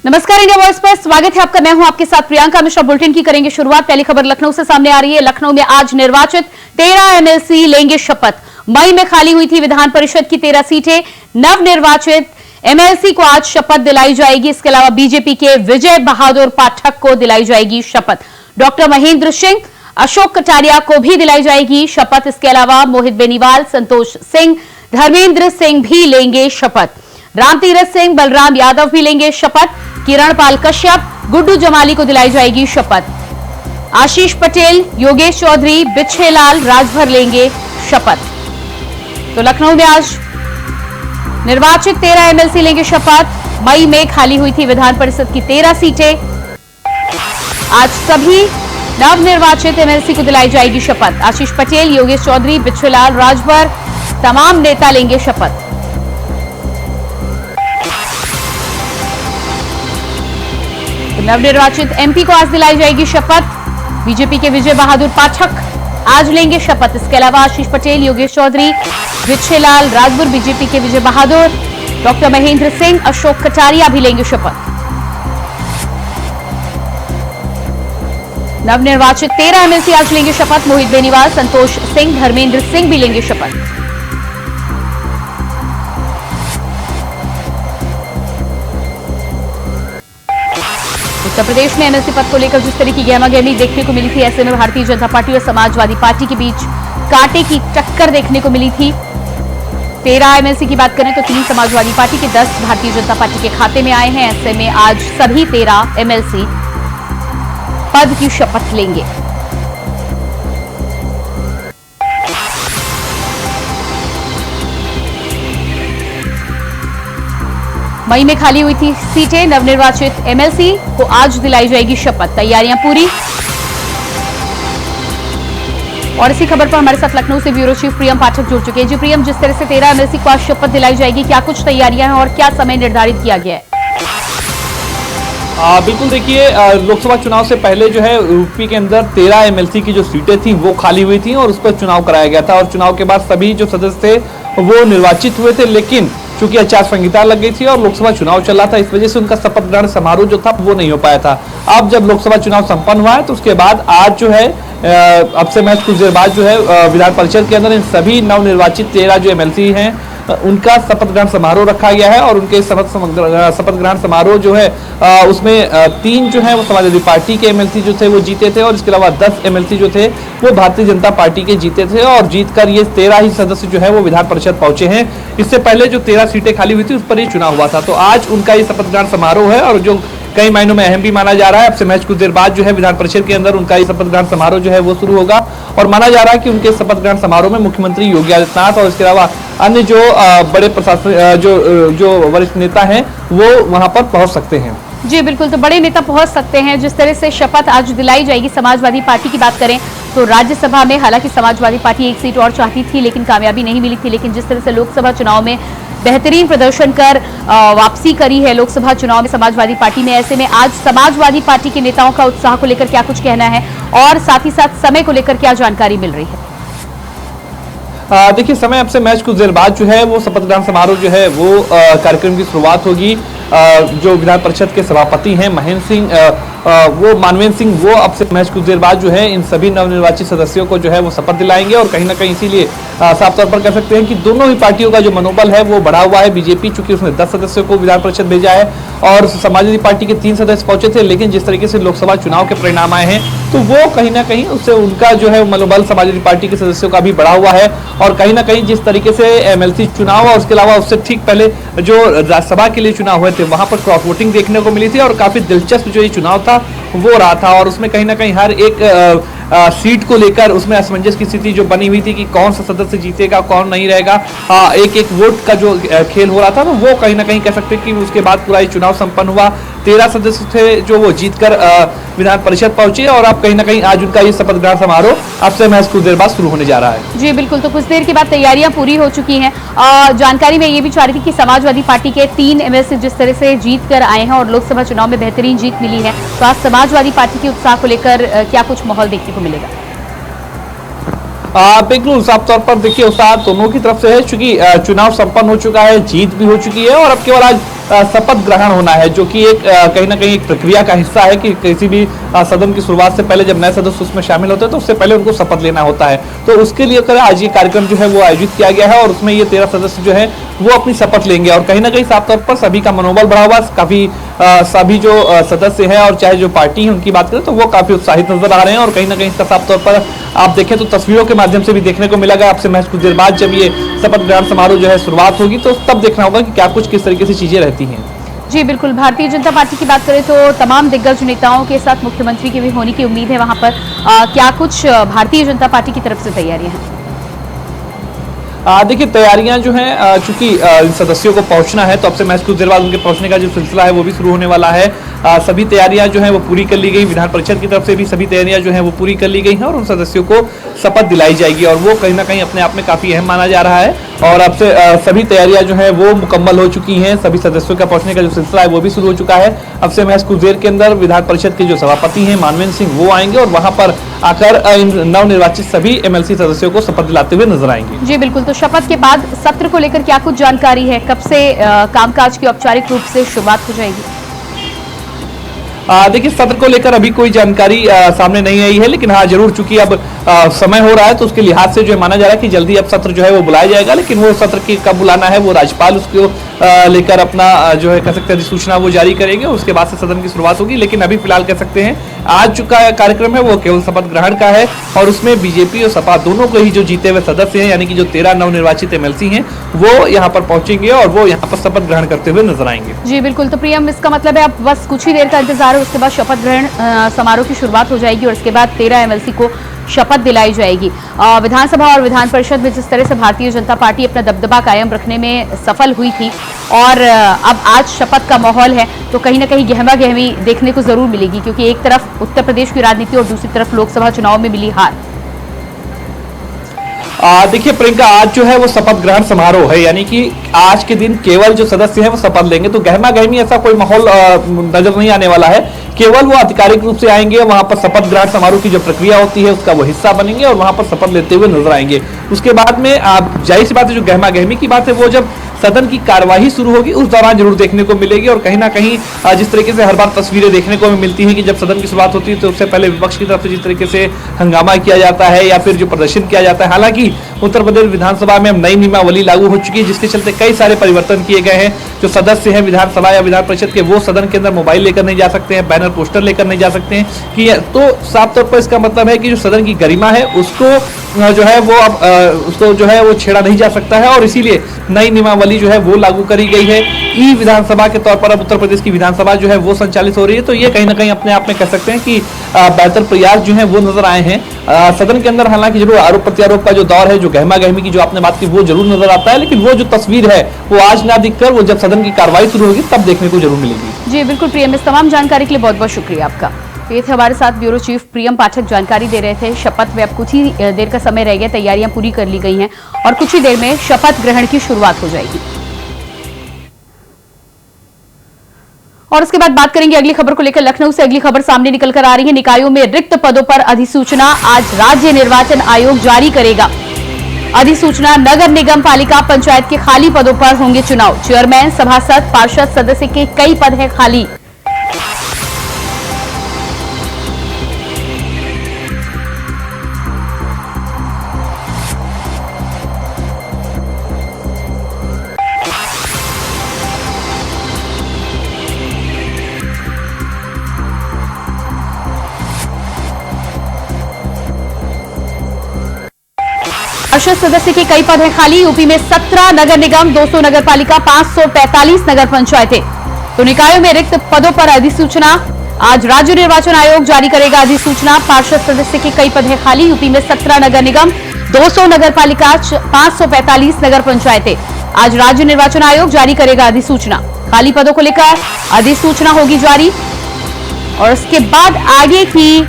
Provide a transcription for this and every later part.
नमस्कार, India voice पर स्वागत है आपका। मैं हूं आपके साथ प्रियंका मिश्रा। बुलेटिन की करेंगे शुरुआत। पहली खबर लखनऊ से सामने आ रही है। लखनऊ में आज निर्वाचित 13 एमएलसी लेंगे शपथ। मई में खाली हुई थी विधान परिषद की 13 सीटें। नवनिर्वाचित एमएलसी को आज शपथ दिलाई जाएगी। इसके अलावा बीजेपी के विजय बहादुर पाठक को दिलाई जाएगी शपथ। डॉक्टर महेंद्र सिंह, अशोक कटारिया को भी दिलाई जाएगी शपथ। इसके अलावा मोहित बेनीवाल, संतोष सिंह, धर्मेंद्र सिंह भी लेंगे शपथ। रामतीरथ सिंह, बलराम यादव भी लेंगे शपथ। किरण पाल कश्यप, गुड्डू जमाली को दिलाई जाएगी शपथ। आशीष पटेल, योगेश चौधरी, बिच्छेलाल राजभर लेंगे शपथ। तो लखनऊ में आज निर्वाचित 13 एमएलसी लेंगे शपथ। मई में खाली हुई थी विधान परिषद की 13 सीटें। आज सभी नवनिर्वाचित एमएलसी को दिलाई जाएगी शपथ। आशीष पटेल, योगेश चौधरी, बिच्छेलाल राजभर, तमाम नेता लेंगे शपथ। नवनिर्वाचित एमपी को आज दिलाई जाएगी शपथ। बीजेपी के विजय बहादुर पाठक आज लेंगे शपथ। इसके अलावा आशीष पटेल, योगेश चौधरी, बिच्छेलाल राजभर, बीजेपी के विजय बहादुर, डॉक्टर महेंद्र सिंह, अशोक कटारिया भी लेंगे शपथ। नवनिर्वाचित 13 एमएलसी आज लेंगे शपथ। मोहित बेनीवाल, संतोष सिंह, धर्मेंद्र सिंह भी लेंगे शपथ। उत्तर प्रदेश में एमएलसी पद को लेकर जिस तरह की गहमागहमी देखने को मिली थी, ऐसे में भारतीय जनता पार्टी और समाजवादी पार्टी के बीच कांटे की टक्कर देखने को मिली थी। 13 एमएलसी की बात करें तो 3 समाजवादी पार्टी के 10 भारतीय जनता पार्टी के खाते में आए हैं। ऐसे में आज सभी 13 एमएलसी पद की शपथ लेंगे। मई में खाली हुई थी सीटें। नवनिर्वाचित एमएलसी को आज दिलाई जाएगी शपथ। तैयारियां पूरी। और इसी खबर पर हमारे साथ लखनऊ से ब्यूरो चीफ प्रियम पाठक जुड़ चुके हैं। जी प्रियम, जिस तरह से 13 एमएलसी को आज शपथ दिलाई जाएगी, क्या कुछ तैयारियां हैं और क्या समय निर्धारित किया गया है? बिल्कुल, देखिए, लोकसभा चुनाव से पहले जो है यूपी के अंदर 13 एमएलसी की जो सीटें थी वो खाली हुई थी और उस पर चुनाव कराया गया था। और चुनाव के बाद सभी जो सदस्य थे वो निर्वाचित हुए थे, लेकिन चूंकि आचार संहिता लग गई थी और लोकसभा चुनाव चल रहा था, इस वजह से उनका शपथ ग्रहण समारोह जो था वो नहीं हो पाया था। अब जब लोकसभा चुनाव संपन्न हुआ है तो उसके बाद आज जो है अब से महज कुछ देर बाद जो है विधान परिषद के अंदर इन सभी नवनिर्वाचित 13 जो एमएलसी हैं उनका शपथ ग्रहण समारोह रखा गया है। और उनके शपथ ग्रहण समारोह जो है उसमें 3 जो है वो समाजवादी पार्टी के एमएलसी जो थे वो जीते थे और इसके अलावा 10 एमएलसी जो थे वो भारतीय जनता पार्टी के जीते थे। और जीतकर ये 13 ही सदस्य जो है वो विधान परिषद पहुंचे हैं। इससे पहले जो 13 सीटें खाली हुई थी उस पर ही चुनाव हुआ था। तो आज उनका ये शपथ ग्रहण समारोह है और जो कई मायनों में अहम भी माना जा रहा है। अब से महज कुछ देर बाद जो है विधान परिषद के अंदर उनका ये शपथ ग्रहण समारोह जो है वो शुरू होगा। और माना जा रहा है कि उनके शपथ ग्रहण समारोह में मुख्यमंत्री योगी आदित्यनाथ और इसके अलावा अन्य जो बड़े प्रशासन जो वरिष्ठ नेता हैं वो वहां पर पहुंच सकते हैं। जी बिल्कुल, तो बड़े नेता पहुंच सकते हैं। जिस तरह से शपथ आज दिलाई जाएगी, समाजवादी पार्टी की बात करें तो राज्यसभा में हालांकि समाजवादी पार्टी 1 सीट और चाहती थी लेकिन कामयाबी नहीं मिली थी। लेकिन जिस तरह से लोकसभा चुनाव में बेहतरीन प्रदर्शन कर वापसी करी है लोकसभा चुनाव में समाजवादी पार्टी ने, ऐसे में आज समाजवादी पार्टी के नेताओं का उत्साह को लेकर क्या कुछ कहना है और साथ ही साथ समय को लेकर क्या जानकारी मिल रही है? देखिए, समय अब से मैच कुछ देर बाद जो है वो शपथ ग्रहण समारोह जो है वो कार्यक्रम की शुरुआत होगी। जो विधान परिषद के सभापति हैं महेंद्र सिंह वो मानवेंद्र सिंह वो अब से मैच कुछ देर बाद जो है इन सभी नवनिर्वाचित सदस्यों को जो है वो शपथ दिलाएंगे। और कहीं ना कहीं इसीलिए साफ तौर पर कह सकते हैं कि दोनों ही पार्टियों का जो मनोबल है वो बढ़ा हुआ है। बीजेपी चूंकि उसने 10 सदस्यों को विधान परिषद भेजा है और समाजवादी पार्टी के 3 सदस्य पहुंचे थे, लेकिन जिस तरीके से लोकसभा चुनाव के परिणाम आए हैं तो वो कहीं ना कहीं उससे उनका जो है मनोबल समाजवादी पार्टी के सदस्यों का भी बढ़ा हुआ है। और कहीं ना कहीं जिस तरीके से एमएलसी चुनाव और उसके अलावा उससे ठीक पहले जो राज्यसभा के लिए चुनाव हुए थे वहां पर क्रॉस वोटिंग देखने को मिली थी और काफी दिलचस्प जो ये चुनाव था वो रहा था। और उसमें कहीं ना कहीं हर एक सीट को लेकर उसमें असमंजस की स्थिति जो बनी हुई थी कि कौन सा सदस्य जीतेगा कौन नहीं रहेगा, एक एक वोट का जो खेल हो रहा था तो वो कहीं ना कहीं कह सकते हैं कि उसके बाद पूरा चुनाव संपन्न हुआ। 13 सदस्य थे जो वो जीतकर विधान परिषद पहुंचे और अब कहीं ना कहीं आज उनका ये शपथ ग्रहण समारोह अब से महज कुछ देर बाद शुरू होने जा रहा है। जी बिल्कुल, तो कुछ देर के बाद तैयारियां पूरी हो चुकी हैं। जानकारी में ये भी चाह रही थी कि समाजवादी पार्टी के 3 एमएलसी जिस तरह से जीत कर आए हैं और लोकसभा चुनाव में बेहतरीन जीत मिली है, तो आज समाजवादी पार्टी के उत्साह को लेकर क्या कुछ माहौल देखने को मिलेगा? बिल्कुल, साफ तौर पर देखिए उत्साह दोनों की तरफ से है, चूंकि चुनाव संपन्न हो चुका है, जीत भी हो चुकी है और अब केवल आज शपथ ग्रहण होना है, जो कि एक कहीं ना कहीं एक प्रक्रिया का हिस्सा है कि किसी भी सदन की शुरुआत से पहले जब नए सदस्य उसमें शामिल होते हैं तो उससे पहले उनको शपथ लेना होता है। तो उसके लिए आज ये कार्यक्रम जो है वो आयोजित किया गया है और उसमें ये 13 सदस्य जो है वो अपनी शपथ लेंगे और कहीं ना कहीं साफ तौर पर सभी का मनोबल बढ़ा हुआ, काफी सभी जो सदस्य हैं और चाहे जो पार्टी है उनकी बात करें तो वो काफी उत्साहित नजर आ रहे हैं और कहीं ना कहीं इसका साफ तौर पर आप देखें तो तस्वीरों के माध्यम से भी देखने को मिलेगा। आपसे महज कुछ देर बाद जब ये शपथ ग्रहण समारोह जो है शुरुआत होगी तो तब देखना होगा कि क्या कुछ किस तरीके से चीजें रहती हैं। जी बिल्कुल, भारतीय जनता पार्टी की बात करें तो तमाम दिग्गज नेताओं के साथ मुख्यमंत्री की भी होने की उम्मीद है वहां पर। क्या कुछ भारतीय जनता पार्टी की तरफ से तैयारियां हैं? देखिए तैयारियां जो हैं चूंकि सदस्यों को पहुंचना है तो अब से महज कुछ देर बाद उनके पहुंचने का जो सिलसिला है वो भी शुरू होने वाला है। सभी तैयारियां जो हैं वो पूरी कर ली गई, विधान परिषद की तरफ से भी सभी तैयारियां जो हैं वो पूरी कर ली गई हैं और उन सदस्यों को शपथ दिलाई जाएगी और वो कहीं ना कहीं अपने आप में काफी अहम माना जा रहा है। और अब से सभी तैयारियां जो हैं वो मुकम्मल हो चुकी हैं, सभी सदस्यों का पहुंचने का जो सिलसिला है वो भी शुरू हो चुका है। अब से महज कुछ देर के अंदर विधान परिषद के जो सभापति हैं मानवेंद्र सिंह वो आएंगे और वहां पर आकर इन नवनिर्वाचित सभी एमएलसी सदस्यों को शपथ दिलाते हुए नजर आएंगे। जी बिल्कुल, तो शपथ के बाद सत्र को लेकर क्या कुछ जानकारी है? कब से कामकाज की औपचारिक रूप से शुरुआत हो जाएगी? देखिए सत्र को लेकर अभी कोई जानकारी सामने नहीं आई है, लेकिन हाँ जरूर चूंकि अब समय हो रहा है तो उसके लिहाज से जो है माना जा रहा है कि जल्दी अब सत्र जो है वो बुलाया जाएगा। लेकिन वो सत्र की कब बुलाना है वो राज्यपाल उसको लेकर अपना जो है कह सकते हैं अधिसूचना वो जारी करेंगे, उसके बाद से सदन की शुरुआत होगी। लेकिन अभी फिलहाल कह सकते हैं आज जो कार्यक्रम है वो केवल शपथ ग्रहण का है और उसमें बीजेपी और सपा दोनों को ही जो जीते हुए सदस्य हैं यानी कि जो 13 नवनिर्वाचित एमएलसी हैं वो यहाँ पर पहुंचेंगे और वो यहाँ पर शपथ ग्रहण करते हुए नजर आएंगे। जी बिल्कुल, तो प्रियम इसका मतलब है अब बस कुछ ही देर का इंतजार है, उसके बाद शपथ ग्रहण समारोह की शुरुआत हो जाएगी और इसके बाद 13 एमएलसी को शपथ दिलाई जाएगी। विधानसभा और विधान परिषद में जिस तरह से भारतीय जनता पार्टी अपना दबदबा कायम रखने में सफल हुई थी और अब आज शपथ का माहौल है तो कहीं ना कहीं गहमा गहमी देखने को जरूर मिलेगी, क्योंकि एक तरफ उत्तर प्रदेश की राजनीति और दूसरी तरफ लोकसभा चुनाव में मिली हार। देखिए प्रियंका, आज जो है वो शपथ ग्रहण समारोह है, यानी कि आज के दिन केवल जो सदस्य हैं वो शपथ लेंगे, तो गहमा गहमी ऐसा कोई माहौल नजर नहीं आने वाला है। केवल वो आधिकारिक रूप से आएंगे, वहां पर शपथ ग्रहण समारोह की जो प्रक्रिया होती है उसका वो हिस्सा बनेंगे और वहां पर शपथ लेते हुए नजर आएंगे। उसके बाद में जाहिर सी बात है जो गहमा गहमी की बात है वो जब सदन की कार्यवाही शुरू होगी उस दौरान जरूर देखने को मिलेगी। और कहीं ना कहीं जिस तरीके से हर बार तस्वीरें देखने को मिलती हैं कि जब सदन की शुरुआत होती है तो उससे पहले विपक्ष की तरफ से जिस तरीके से हंगामा किया जाता है या फिर जो प्रदर्शन किया जाता है, हालांकि उत्तर प्रदेश विधानसभा में अब नई नियमावली लागू हो चुकी है जिसके चलते कई सारे परिवर्तन किए गए हैं। जो सदस्य हैं विधानसभा या विधान परिषद के वो सदन के अंदर मोबाइल लेकर नहीं जा सकते हैं, बैनर पोस्टर लेकर नहीं जा सकते हैं कि तो साफ तौर पर इसका मतलब है कि जो सदन की गरिमा है उसको जो है वो अब उसको जो है वो छेड़ा नहीं जा सकता है और इसीलिए नई नियमावली जो है वो लागू करी गई है। ई विधानसभा के तौर पर अब उत्तर प्रदेश की विधानसभा जो है वो संचालित हो रही है, तो ये कहीं ना कहीं अपने आप में कह सकते हैं कि बेहतर प्रयास जो है वो नजर आए हैं सदन के अंदर। हालांकि जरूर आरोप प्रत्यारोप का जो दौर है, जो गहमा गहमी की जो आपने बात की वो जरूर नजर आता है, लेकिन वो जो तस्वीर है वो आज ना दिखकर वो जब सदन की कार्रवाई शुरू होगी तब देखने को जरूर मिलेगी। जी बिल्कुल प्रियम, इस तमाम जानकारी के लिए बहुत बहुत शुक्रिया आपका। ये थे हमारे साथ ब्यूरो चीफ प्रियम पाठक जानकारी दे रहे थे। शपथ में अब कुछ ही देर का समय रह गया, तैयारियां पूरी कर ली गई हैं और कुछ ही देर में शपथ ग्रहण की शुरुआत हो जाएगी। और उसके बाद बात करेंगे अगली खबर को लेकर। लखनऊ से अगली खबर सामने निकल कर आ रही है। निकायों में रिक्त पदों पर अधिसूचना आज राज्य निर्वाचन आयोग जारी करेगा। अधिसूचना नगर निगम पालिका पंचायत के खाली पदों पर होंगे चुनाव। चेयरमैन, सभासद, पार्षद सदस्य के कई पद हैं खाली। पार्षद सदस्य के कई पद हैं खाली। यूपी में 17 नगर निगम, 200 नगर पालिका, 545 नगर पंचायतें। तो निकायों में रिक्त पदों पर अधिसूचना आज राज्य निर्वाचन आयोग जारी करेगा। अधिसूचना, पार्षद सदस्य के कई पद हैं खाली। यूपी में 17 नगर निगम, 200 नगर पालिका, 545 नगर पंचायतें। आज राज्य निर्वाचन आयोग जारी करेगा अधिसूचना। खाली पदों को लेकर अधिसूचना होगी जारी और उसके बाद आगे की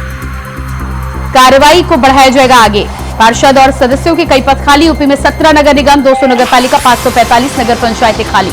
कार्रवाई को बढ़ाया जाएगा आगे। पार्षद और सदस्यों के कई पद खाली। यूपी में 17 नगर निगम, 200 नगर पालिका, 545 नगर पंचायतें खाली।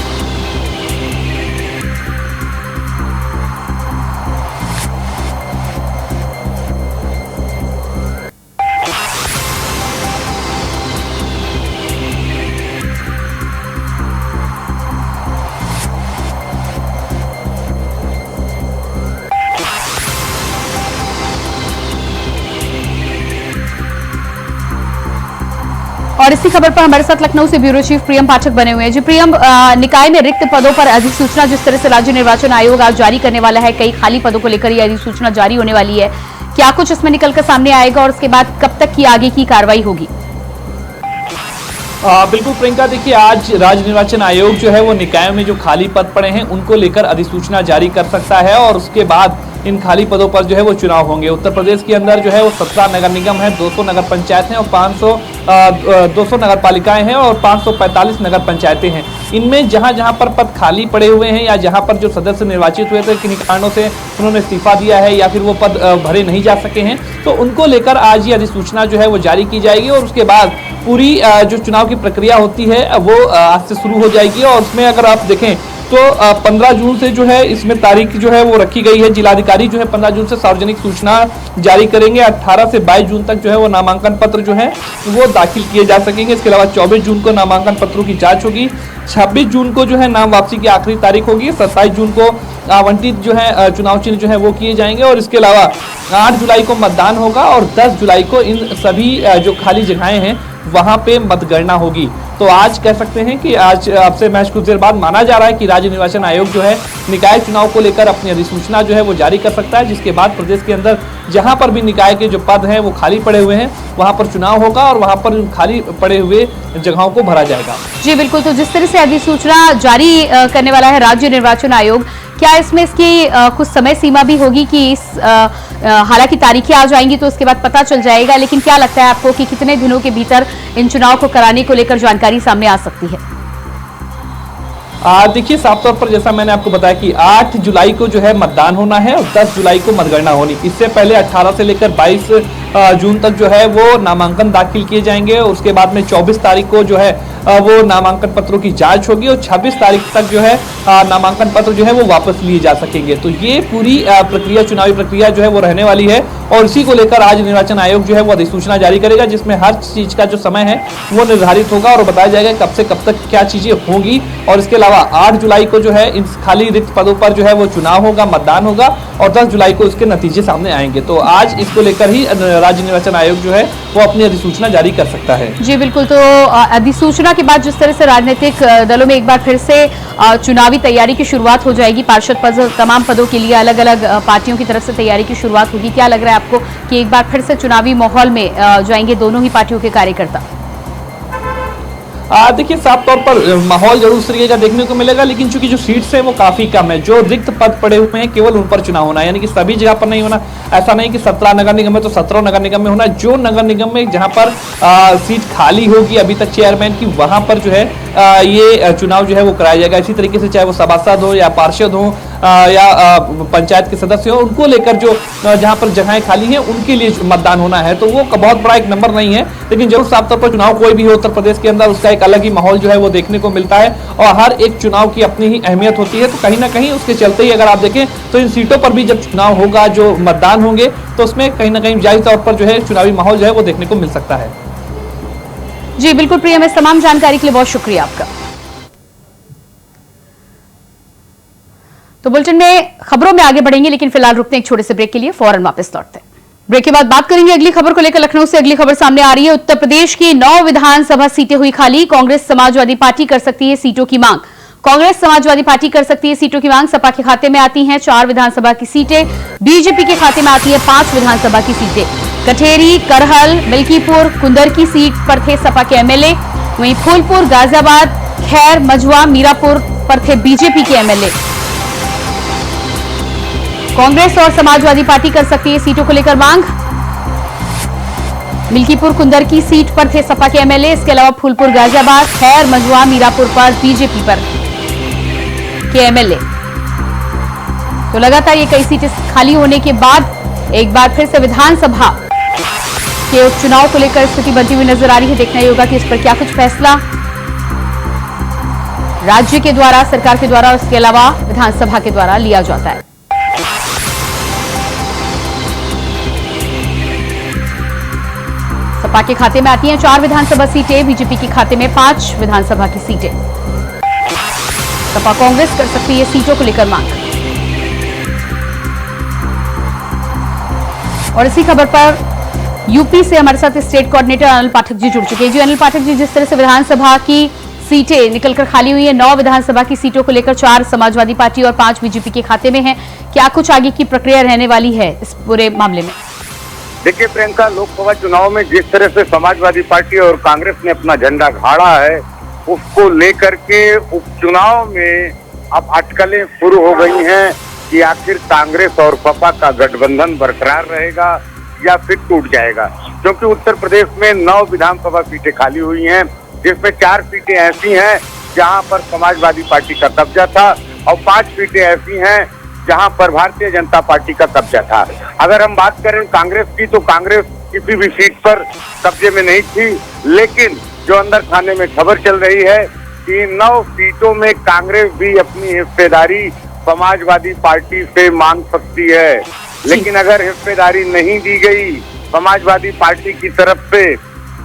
और इसी खबर पर हमारे साथ लखनऊ से ब्यूरो चीफ प्रियम पाठक बने हुए हैं। जी प्रियम, निकाय में रिक्त पदों पर अधिसूचना जिस तरह से राज्य निर्वाचन आयोग आज जारी करने वाला है, कई खाली पदों को लेकर यह अधिसूचना जारी होने वाली है, क्या कुछ इसमें निकलकर सामने आएगा और उसके बाद कब तक की आगे की कार्रवाई होगी? बिल्कुल प्रियंका, देखिए आज राज्य निर्वाचन आयोग जो है वो निकायों में जो खाली पद पड़े हैं उनको लेकर अधिसूचना जारी कर सकता है और उसके बाद इन खाली पदों पर जो है वो चुनाव होंगे। उत्तर प्रदेश के अंदर जो है वो 17 नगर निगम है, 200 नगर पंचायत हैं और 200 नगर पालिकाएं हैं और 545 नगर पंचायतें हैं। इनमें जहां जहां पर पद खाली पड़े हुए हैं या जहां पर जो सदस्य निर्वाचित हुए थे किन्हीं कारणों से उन्होंने इस्तीफा दिया है या फिर वो पद भरे नहीं जा सके हैं, तो उनको लेकर आज ये अधिसूचना जो है वो जारी की जाएगी और उसके बाद पूरी जो चुनाव की प्रक्रिया होती है वो आज से शुरू हो जाएगी। और उसमें अगर आप देखें तो 15 जून से जो है इसमें तारीख जो है वो रखी गई है। जिलाधिकारी जो है 15 जून से सार्वजनिक सूचना जारी करेंगे। 18 से 22 जून तक जो है वो नामांकन पत्र जो है वो दाखिल किए जा सकेंगे। इसके अलावा 24 जून को नामांकन पत्रों की जांच होगी। 26 जून को जो है नाम वापसी की आखिरी तारीख होगी। 27 जून को आवंटित जो है चुनाव चिन्ह जो है वो किए जाएंगे और इसके अलावा 8 जुलाई को मतदान होगा और 10 जुलाई को इन सभी जो खाली जगहें हैं वहां पे मतगणना होगी। तो आज कह सकते हैं कि आज आपसे मैच कुछ देर बाद माना जा रहा है कि राज्य निर्वाचन आयोग जो है निकाय चुनाव को लेकर अपनी अधिसूचना जो है वो जारी कर सकता है, जिसके बाद प्रदेश के अंदर जहां पर भी निकाय के जो पद हैं वो खाली पड़े हुए हैं वहां पर चुनाव होगा और वहां पर खाली पड़े हुए जगहों को भरा जाएगा। जी बिल्कुल, तो जिस तरह से अधिसूचना जारी करने वाला है राज्य निर्वाचन आयोग, क्या इसमें इसकी कुछ समय सीमा भी होगी कि हालांकि तारीखें आ जाएंगी तो उसके बाद पता चल जाएगा, लेकिन क्या लगता है आपको कि कितने दिनों के भीतर इन चुनाव को कराने को लेकर जानकारी सामने आ सकती है? देखिए साफ तौर पर जैसा मैंने आपको बताया कि 8 जुलाई को जो है मतदान होना है और 10 जुलाई को मतगणना होनी। इससे पहले 18 से लेकर 22 जून तक जो है वो नामांकन दाखिल किए जाएंगे और उसके बाद में 24 तारीख को जो है वो नामांकन पत्रों की जांच होगी और 26 तारीख तक जो है नामांकन पत्र जो है वो वापस लिए जा सकेंगे। तो ये पूरी प्रक्रिया, चुनावी प्रक्रिया जो है वो रहने वाली है और इसी को लेकर आज निर्वाचन आयोग जो है वो अधिसूचना जारी करेगा, जिसमें हर चीज का जो समय है वो निर्धारित होगा और बताया जाएगा कब से कब तक क्या चीजें होंगी। और इसके अलावा 8 जुलाई को जो है इन खाली रिक्त पदों पर जो है वो चुनाव होगा, मतदान होगा और 10 जुलाई को इसके नतीजे सामने आएंगे। तो आज इसको लेकर ही राज्य निर्वाचन आयोग जो है वो अपनी अधिसूचना जारी कर सकता है। जी बिल्कुल, तो अधिसूचना के बाद जिस तरह से राजनीतिक दलों में एक बार फिर से चुनावी तैयारी की शुरुआत हो जाएगी, पार्षद पद तमाम पदों के लिए अलग अलग पार्टियों की तरफ से तैयारी की शुरुआत होगी, क्या लग रहा है आपको कि एक बार फिर से चुनावी माहौल में जाएंगे दोनों ही पार्टियों के कार्यकर्ता? देखिए साफ तौर पर माहौल जरूर इस तरीके का देखने को मिलेगा, लेकिन चूंकि जो सीट्स है वो काफी कम है, जो रिक्त पद पड़े हुए हैं केवल उन पर चुनाव होना है, यानी कि सभी जगह पर नहीं होना। ऐसा नहीं कि 17 नगर निगम है तो 17 नगर निगम में होना। जो नगर निगम में जहां पर सीट खाली होगी अभी तक चेयरमैन की, वहां पर जो है ये चुनाव जो है वो कराया जाएगा। इसी तरीके से चाहे वो सभासद हो या पार्षद हो या पंचायत के सदस्य हो, उनको लेकर जो जहां पर जगहें खाली हैं उनके लिए मतदान होना है। तो वो बहुत बड़ा एक नंबर नहीं है, लेकिन जरूर साफ तौर पर चुनाव कोई भी हो उत्तर प्रदेश के अंदर उसका एक अलग ही माहौल जो है वो देखने को मिलता है और हर एक चुनाव की अपनी ही अहमियत होती है। तो कहीं ना कहीं उसके चलते ही अगर आप देखें तो इन सीटों पर भी जब चुनाव होगा, जो मतदान होंगे, तो उसमें कहीं ना कहीं जाहिर तौर पर जो है चुनावी माहौल जो है वो देखने को मिल सकता है। जी बिल्कुल प्रियम, इस तमाम जानकारी के लिए बहुत शुक्रिया आपका। तो बुलेटिन में खबरों में आगे बढ़ेंगे, लेकिन फिलहाल रुकते हैं एक छोटे से ब्रेक के लिए, फौरन वापस लौटते हैं। ब्रेक के बाद बात करेंगे अगली खबर को लेकर। लखनऊ से अगली खबर सामने आ रही है। उत्तर प्रदेश की 9 विधानसभा सीटें हुई खाली, कांग्रेस समाजवादी पार्टी कर सकती है सीटों की मांग। कांग्रेस समाजवादी पार्टी कर सकती है सीटों की मांग। सपा के खाते में आती हैं 4 विधानसभा की सीटें, बीजेपी के खाते में आती है 5 विधानसभा की सीटें। कठेरी, करहल, मिल्कीपुर, कुंदर की सीट पर थे सपा के एमएलए, वहीं फूलपुर, गाजियाबाद, खैर, मझुआ, मीरापुर पर थे बीजेपी के एमएलए। कांग्रेस और समाजवादी पार्टी कर सकती है सीटों को लेकर मांग। मिल्कीपुर, कुंदर की सीट पर थे सपा के एमएलए, इसके अलावा फूलपुर, गाजियाबाद, खैर, मझुआ, मीरापुर पर बीजेपी पर के एमएलए। तो लगातार ये कई सीटें खाली होने के बाद एक बार फिर से विधानसभा के उपचुनाव को लेकर स्थिति बनती हुई नजर आ रही है। देखना ही होगा कि इस पर क्या कुछ फैसला राज्य के द्वारा, सरकार के द्वारा, उसके अलावा विधानसभा के द्वारा लिया जाता है। सपा के खाते में आती हैं 4 विधानसभा सीटें, बीजेपी के खाते में 5 विधानसभा की सीटें। सपा कांग्रेस कर सकती है सीटों को लेकर मांग। और इसी खबर पर यूपी से हमारे साथ स्टेट कोऑर्डिनेटर अनिल पाठक जी जुड़ चुके हैं। जी अनिल पाठक जी, जिस तरह से विधानसभा की सीटें निकलकर खाली हुई है, 9 विधानसभा की सीटों को लेकर 4 समाजवादी पार्टी और 5 बीजेपी के खाते में हैं, क्या कुछ आगे की प्रक्रिया रहने वाली है इस पूरे मामले में? देखिए प्रियंका, लोकसभा चुनाव में जिस तरह से समाजवादी पार्टी और कांग्रेस ने अपना झंडा गाड़ा है, उसको लेकर के उपचुनाव में अब अटकलें शुरू हो गई हैं कि आखिर कांग्रेस और सपा का गठबंधन बरकरार रहेगा या फिर टूट जाएगा। क्योंकि उत्तर प्रदेश में 9 विधानसभा सीटें खाली हुई हैं, जिसमें 4 सीटें ऐसी हैं जहां पर समाजवादी पार्टी का कब्जा था और 5 सीटें ऐसी हैं जहां पर भारतीय जनता पार्टी का कब्जा था। अगर हम बात करें कांग्रेस की, तो कांग्रेस किसी भी सीट पर कब्जे में नहीं थी, लेकिन जो अंदर खाने में खबर चल रही है कि 9 सीटों में कांग्रेस भी अपनी हिस्सेदारी समाजवादी पार्टी से मांग सकती है। लेकिन अगर हिस्सेदारी नहीं दी गई समाजवादी पार्टी की तरफ से,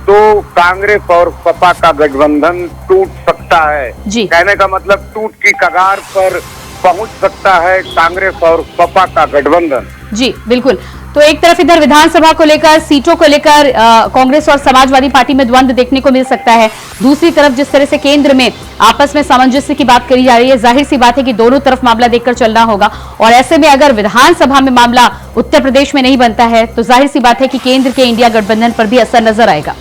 तो कांग्रेस और सपा का गठबंधन टूट सकता है। कहने का मतलब टूट की कगार पर पहुंच सकता है कांग्रेस और सपा का गठबंधन। जी बिल्कुल। तो एक तरफ इधर विधानसभा को लेकर, सीटों को लेकर कांग्रेस और समाजवादी पार्टी में द्वंद्व देखने को मिल सकता है। दूसरी तरफ जिस तरह से केंद्र में आपस में सामंजस्य की बात करी जा रही है, जाहिर सी बात है कि दोनों तरफ मामला देखकर चलना होगा। और ऐसे में अगर विधानसभा में मामला उत्तर प्रदेश में नहीं बनता है, तो जाहिर सी बात है कि केंद्र के इंडिया गठबंधन पर भी असर नजर आएगा।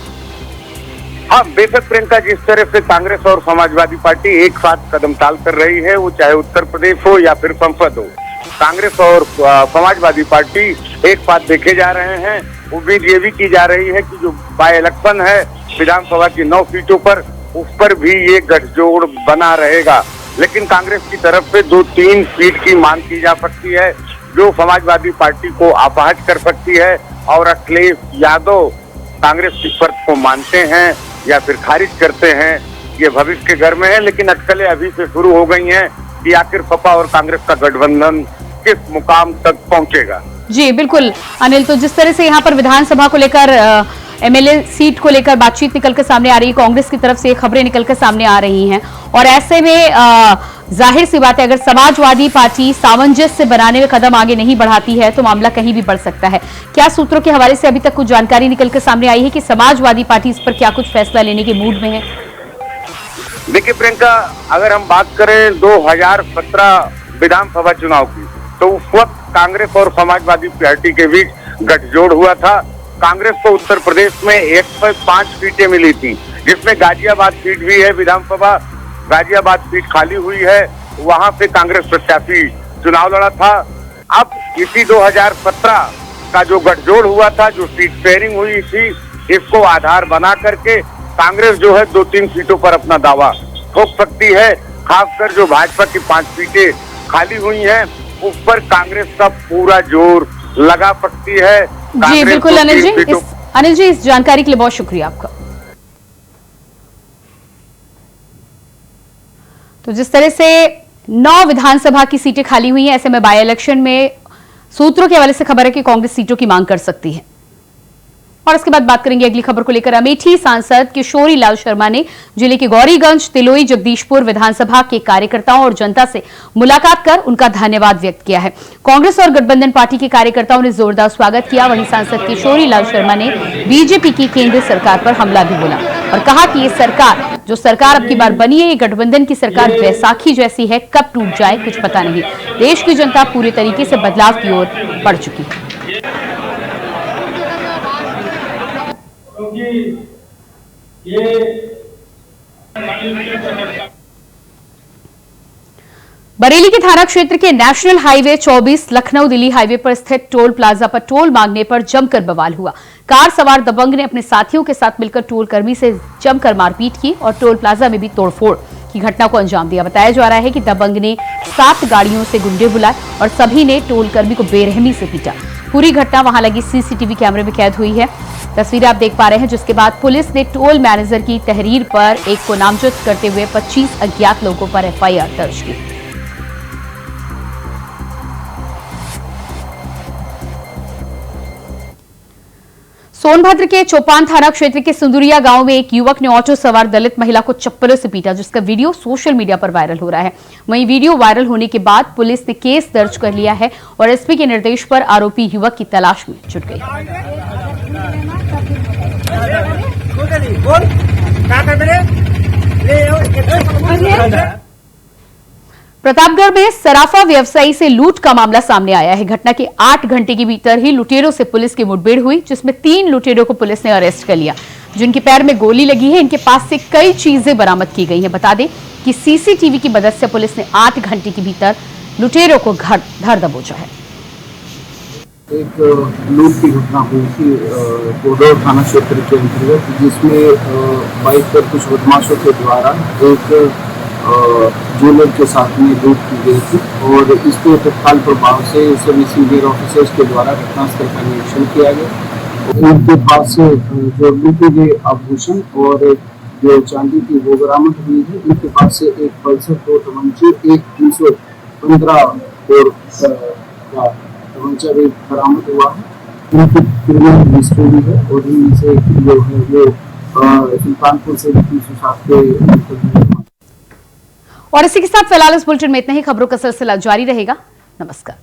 हाँ बेशक प्रियंका, जिस तरह से कांग्रेस और समाजवादी पार्टी एक साथ कदम ताल कर रही है, वो चाहे उत्तर प्रदेश हो या फिर संसद हो, कांग्रेस और समाजवादी पार्टी एक साथ देखे जा रहे हैं। उम्मीद ये भी की जा रही है कि जो बाय इलेक्शन है विधानसभा की 9 सीटों पर, उस पर भी ये गठजोड़ बना रहेगा। लेकिन कांग्रेस की तरफ से 2-3 सीट की मांग की जा सकती है, जो समाजवादी पार्टी को अपहज कर सकती है। और अखिलेश यादव कांग्रेस की शर्त को मानते हैं या फिर खारिज करते हैं, ये भविष्य के घर में है। लेकिन अटकलें अभी से शुरू हो गई हैं कि आखिर सपा और कांग्रेस का गठबंधन किस मुकाम तक पहुंचेगा। जी बिल्कुल अनिल, तो जिस तरह से यहाँ पर विधानसभा को लेकर एमएलए सीट को लेकर बातचीत निकलकर सामने आ रही है, कांग्रेस की तरफ से ये खबरें निकलकर सामने आ रही हैं, और ऐसे में जाहिर सी बात है अगर समाजवादी पार्टी सामंजस्य बनाने में कदम आगे नहीं बढ़ाती है तो मामला कहीं भी बढ़ सकता है। क्या सूत्रों के हवाले से अभी तक कुछ जानकारी निकलकर सामने आई है कि समाजवादी पार्टी इस पर क्या कुछ फैसला लेने के मूड में है? देखिए प्रियंका, अगर हम बात करें 2017 विधानसभा चुनाव की, तो उस वक्त कांग्रेस और समाजवादी पार्टी के बीच गठजोड़ हुआ था। कांग्रेस को उत्तर प्रदेश में 105 सीटें मिली थी, जिसमें गाजियाबाद सीट भी है। विधानसभा गाजियाबाद सीट खाली हुई है, वहां पे कांग्रेस प्रत्याशी चुनाव लड़ा था। अब इसी 2017 का जो गठजोड़ हुआ था, जो सीट शेयरिंग हुई थी, इसको आधार बना करके कांग्रेस जो है 2-3 सीटों पर अपना दावा ठोक सकती है। खासकर जो भाजपा की 5 सीटें खाली हुई हैं, उस पर कांग्रेस का पूरा जोर लगा सकती है। जी बिल्कुल अनिल जी, इस जानकारी के लिए बहुत शुक्रिया आपका। तो जिस तरह से 9 विधानसभा की सीटें खाली हुई हैं, ऐसे में बाय इलेक्शन में सूत्रों के हवाले से खबर है कि कांग्रेस सीटों की मांग कर सकती है। और इसके बाद बात करेंगे अगली खबर को लेकर। अमेठी सांसद किशोरी लाल शर्मा ने जिले के गौरीगंज, तिलोई, जगदीशपुर विधानसभा के कार्यकर्ताओं और जनता से मुलाकात कर उनका धन्यवाद व्यक्त किया है। कांग्रेस और गठबंधन पार्टी के कार्यकर्ताओं ने जोरदार स्वागत किया। वहीं सांसद किशोरी लाल शर्मा ने बीजेपी की केंद्र सरकार पर हमला भी बोला और कहा कि ये सरकार, जो सरकार अब की बार बनी है, ये गठबंधन की सरकार बैसाखी जैसी है, कब टूट जाए कुछ पता नहीं। देश की जनता पूरे तरीके से बदलाव की ओर बढ़ चुकी है। बरेली के थाना क्षेत्र के national highway 24 Lucknow Delhi highway पर स्थित टोल प्लाजा पर टोल मांगने पर जमकर बवाल हुआ। कार सवार दबंग ने अपने साथियों के साथ मिलकर टोल कर्मी से जमकर मारपीट की और टोल प्लाजा में भी तोड़फोड़ की घटना को अंजाम दिया। बताया जा रहा है कि दबंग ने 7 गाड़ियों से गुंडे बुलाए और सभी ने टोल कर्मी को बेरहमी से पीटा। पूरी घटना वहां लगी सीसीटीवी कैमरे में कैद हुई है। तस्वीरें आप देख पा रहे हैं, जिसके बाद पुलिस ने टोल मैनेजर की तहरीर पर एक को नामजद करते हुए 25 अज्ञात लोगों पर एफआईआर दर्ज की। सोनभद्र के चौपान थाना क्षेत्र के सुंदरिया गांव में एक युवक ने ऑटो सवार दलित महिला को चप्पलों से पीटा, जिसका वीडियो सोशल मीडिया पर वायरल हो रहा है। वहीं वीडियो वायरल होने के बाद पुलिस ने केस दर्ज कर लिया है और एसपी के निर्देश पर आरोपी युवक की तलाश में जुट गई। प्रतापगढ़ में सराफा व्यवसायी से लूट का मामला सामने आया है। घटना के 8 घंटे के भीतर ही लुटेरों से पुलिस की मुठभेड़ हुई, जिसमें 3 लुटेरों को पुलिस ने अरेस्ट कर लिया, जिनके पैर में गोली लगी है। इनके पास से कई चीजें बरामद की गई हैं। बता दें कि सीसीटीवी की मदद से पुलिस ने 8 घंटे के भीतर लुटेरों को धर दबोचा है। एक लूट की घटना हुई थी कोडौर थाना क्षेत्र के अंतर्गत, जिसमें बाइक पर कुछ बदमाशों के द्वारा एक ज्वेलर के साथ में लूट की गई थी और इसके तत्काल प्रभाव से सभी सीनियर ऑफिसर्स के द्वारा घटनास्थल का निरीक्षण किया गया। इनके पास से जो लूटे गए आभूषण और जो चांदी की वो बरामद हुई है। इनके पास से एक पल्सर 2 तमंचे, एक 315 और तमंचा भी बरामद हुआ है। इनकी क्रिमिनल हिस्ट्री भी है और इनमें से जो है वो सुल्तानपुर से 307 के। और इसी के साथ फिलहाल इस बुलेटिन में इतना ही। खबरों का सिलसिला जारी रहेगा। नमस्कार।